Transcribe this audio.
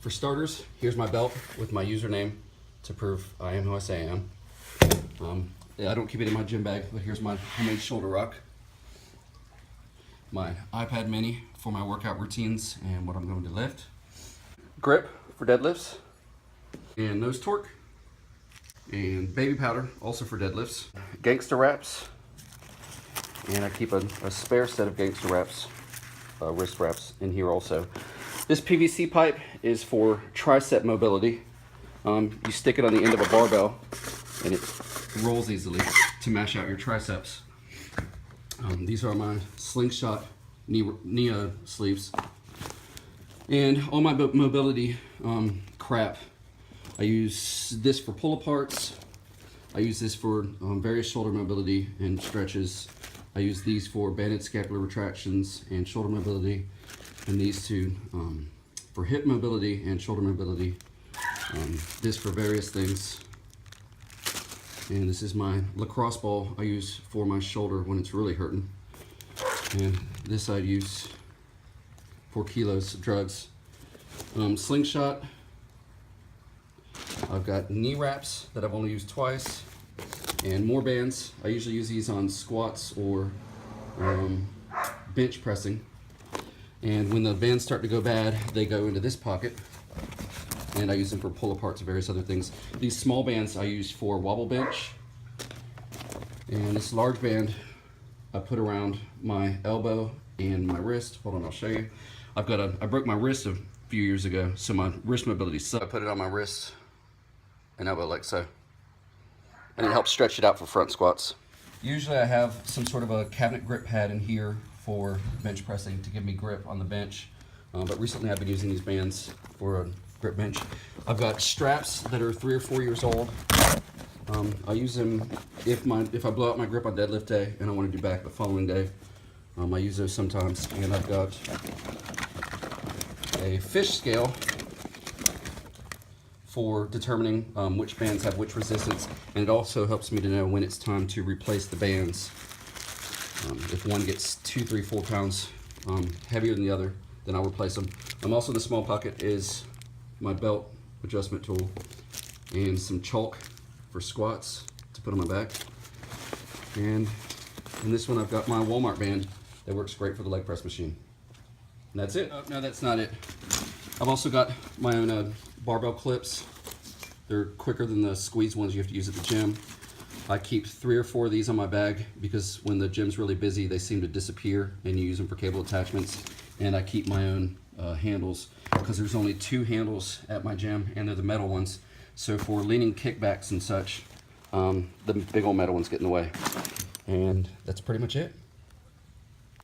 For starters, here's my belt with my username to prove I am who I say I am. I don't keep it in my gym bag, but here's my homemade shoulder rock. My iPad mini for my workout routines and what I'm going to lift. Grip for deadlifts. And nose torque. And baby powder, also for deadlifts. Gangster wraps. And I keep a spare set of gangster wraps, wrist wraps in here also. This PVC pipe is for tricep mobility. You stick it on the end of a barbell and it rolls easily to mash out your triceps. These are my slingshot knee sleeves. And all my mobility crap, I use this for pull aparts. I use this for various shoulder mobility and stretches. I use these for banded scapular retractions and shoulder mobility, and these two for hip mobility and shoulder mobility. This for various things. And this is my lacrosse ball I use for my shoulder when it's really hurting. And this I use for kilos of drugs. Slingshot. I've got knee wraps that I've only used twice. And more bands. I usually use these on squats or bench pressing. And when the bands start to go bad, they go into this pocket. And I use them for pull aparts and various other things. These small bands I use for wobble bench. And this large band I put around my elbow and my wrist. Hold on, I'll show you. I broke my wrist a few years ago, so my wrist mobility sucks. I put it on my wrist and elbow like so. And it helps stretch it out for front squats. Usually I have some sort of a cabinet grip pad in here for bench pressing to give me grip on the bench. But recently I've been using these bands for a grip bench. I've got straps that are 3 or 4 years old. I use them if I blow out my grip on deadlift day and I want to do back the following day. I use those sometimes. And I've got a fish scale for determining which bands have which resistance, and it also helps me to know when it's time to replace the bands. If one gets 2, 3, 4 pounds heavier than the other, then I'll replace them. Also in the small pocket is my belt adjustment tool and some chalk for squats to put on my back. And in this one I've got my Walmart band that works great for the leg press machine. And that's it. Oh, no, that's not it. I've also got my own barbell clips. They're quicker than the squeeze ones you have to use at the gym. I keep 3 or 4 of these on my bag because when the gym's really busy, they seem to disappear and you use them for cable attachments. And I keep my own handles because there's only 2 handles at my gym and they're the metal ones. So for leaning kickbacks and such, the big old metal ones get in the way. And that's pretty much it.